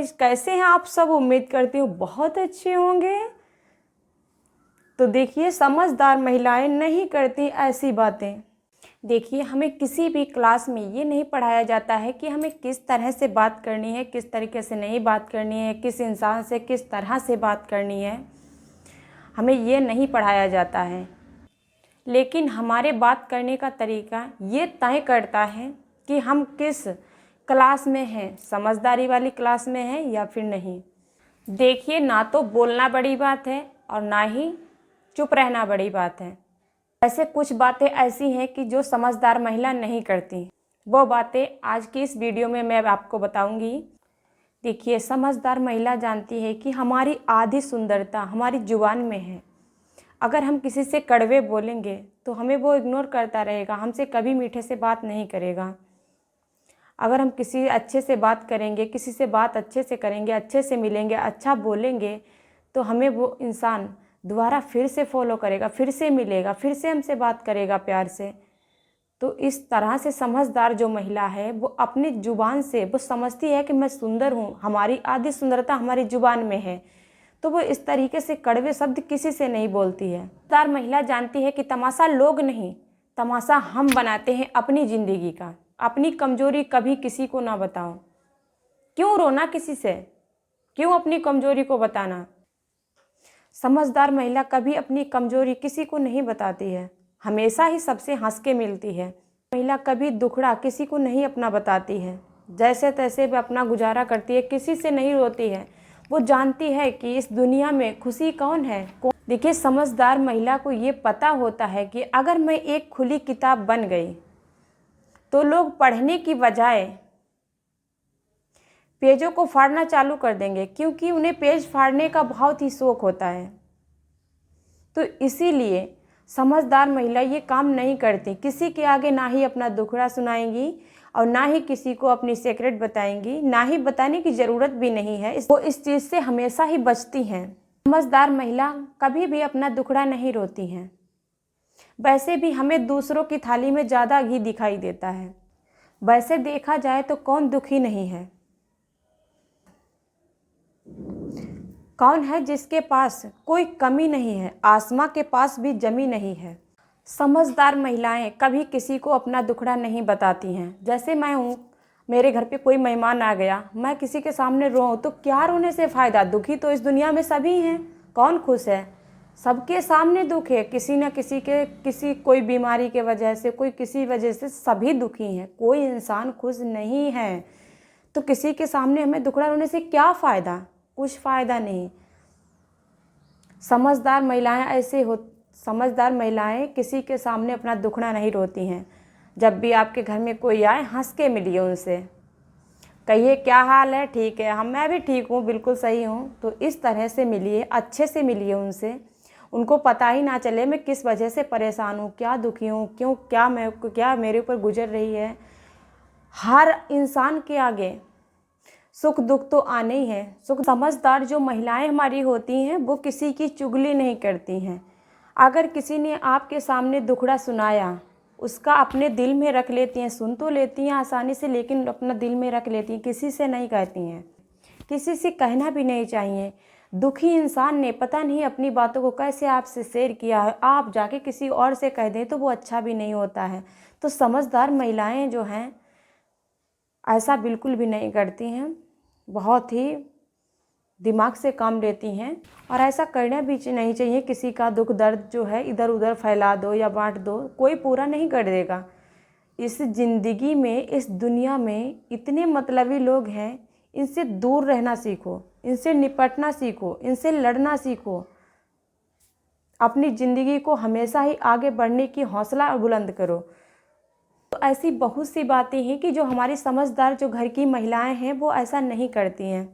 Guys, कैसे हैं आप सब? उम्मीद करती हूँ बहुत अच्छे होंगे। तो देखिए, समझदार महिलाएं नहीं करती ऐसी बातें। देखिए, हमें किसी भी क्लास में ये नहीं पढ़ाया जाता है कि हमें किस तरह से बात करनी है, किस तरीके से नहीं बात करनी है, किस इंसान से किस तरह से बात करनी है, हमें ये नहीं पढ़ाया जाता है। लेकिन हमारे बात करने का तरीका ये तय करता है कि हम किस क्लास में हैं, समझदारी वाली क्लास में हैं या फिर नहीं। देखिए, ना तो बोलना बड़ी बात है और ना ही चुप रहना बड़ी बात है। ऐसे कुछ बातें ऐसी हैं कि जो समझदार महिला नहीं करती, वो बातें आज की इस वीडियो में मैं आपको बताऊंगी। देखिए, समझदार महिला जानती है कि हमारी आधी सुंदरता हमारी जुबान में है। अगर हम किसी से कड़वे बोलेंगे तो हमें वो इग्नोर करता रहेगा, हमसे कभी मीठे से बात नहीं करेगा। अगर हम किसी अच्छे से बात करेंगे, किसी से बात अच्छे से करेंगे, अच्छे से मिलेंगे, अच्छा बोलेंगे, तो हमें वो इंसान दोबारा फिर से फॉलो करेगा, फिर से मिलेगा, फिर से हमसे बात करेगा प्यार से। तो इस तरह से समझदार जो महिला है वो अपनी जुबान से वो समझती है कि मैं सुंदर हूँ, हमारी आधी सुंदरता हमारी जुबान में है, तो वो इस तरीके से कड़वे शब्द किसी से नहीं बोलती है। समझदार महिला जानती है कि तमाशा लोग नहीं, तमाशा हम बनाते हैं अपनी ज़िंदगी का। अपनी कमज़ोरी कभी किसी को ना बताओ। क्यों रोना किसी से? क्यों अपनी कमज़ोरी को बताना? समझदार महिला कभी अपनी कमज़ोरी किसी को नहीं बताती है, हमेशा ही सबसे हंस के मिलती है। महिला कभी दुखड़ा किसी को नहीं अपना बताती है, जैसे तैसे वह अपना गुजारा करती है, किसी से नहीं रोती है। वो जानती है कि इस दुनिया में खुशी कौन है। देखिए, समझदार महिला को ये पता होता है कि अगर मैं एक खुली किताब बन गई तो लोग पढ़ने की बजाय पेजों को फाड़ना चालू कर देंगे, क्योंकि उन्हें पेज फाड़ने का बहुत ही शौक होता है। तो इसीलिए समझदार महिला ये काम नहीं करती, किसी के आगे ना ही अपना दुखड़ा सुनाएंगी और ना ही किसी को अपनी सीक्रेट बताएंगी, ना ही बताने की ज़रूरत भी नहीं है। वो इस चीज़ से हमेशा ही बचती हैं। समझदार महिला कभी भी अपना दुखड़ा नहीं रोती हैं। वैसे भी हमें दूसरों की थाली में ज़्यादा घी दिखाई देता है। वैसे देखा जाए तो कौन दुखी नहीं है? कौन है जिसके पास कोई कमी नहीं है? आसमां के पास भी जमी नहीं है। समझदार महिलाएं कभी किसी को अपना दुखड़ा नहीं बताती हैं। जैसे मैं हूँ, मेरे घर पे कोई मेहमान आ गया, मैं किसी के सामने रोऊं तो क्या रोने से फ़ायदा? दुखी तो इस दुनिया में सभी हैं, कौन खुश है? सबके सामने दुख है, किसी न किसी के, किसी कोई बीमारी के वजह से, कोई किसी वजह से, सभी दुखी हैं, कोई इंसान खुश नहीं है। तो किसी के सामने हमें दुखड़ा रोने से क्या फ़ायदा? कुछ फ़ायदा नहीं। समझदार महिलाएं किसी के सामने अपना दुखड़ा नहीं रोती हैं। जब भी आपके घर में कोई आए, हंस के मिलिए उनसे, कहिए क्या हाल है? ठीक है, मैं भी ठीक हूँ, बिल्कुल सही हूँ। तो इस तरह से मिलिए, अच्छे से मिलिए उनसे। उनको पता ही ना चले मैं किस वजह से परेशान हूँ, क्या दुखी हूँ, क्यों, क्या मेरे ऊपर गुजर रही है। हर इंसान के आगे सुख दुख तो आने ही है। समझदार जो महिलाएं हमारी होती हैं वो किसी की चुगली नहीं करती हैं। अगर किसी ने आपके सामने दुखड़ा सुनाया, उसका अपने दिल में रख लेती हैं। सुन तो लेती हैं आसानी से, लेकिन अपना दिल में रख लेती हैं, किसी से नहीं कहती हैं, किसी से कहना भी नहीं चाहिए। दुखी इंसान ने पता नहीं अपनी बातों को कैसे आपसे शेयर किया है, आप जाके किसी और से कह दें तो वो अच्छा भी नहीं होता है। तो समझदार महिलाएं जो हैं ऐसा बिल्कुल भी नहीं करती हैं, बहुत ही दिमाग से काम लेती हैं। और ऐसा करना भी नहीं चाहिए। किसी का दुख दर्द जो है इधर उधर फैला दो या बांट दो, कोई पूरा नहीं कर देगा। इस ज़िंदगी में, इस दुनिया में इतने मतलबी लोग हैं, इनसे दूर रहना सीखो, इनसे निपटना सीखो, इनसे लड़ना सीखो। अपनी ज़िंदगी को हमेशा ही आगे बढ़ने की हौसला बुलंद करो। तो ऐसी बहुत सी बातें हैं कि जो हमारी समझदार जो घर की महिलाएं हैं वो ऐसा नहीं करती हैं।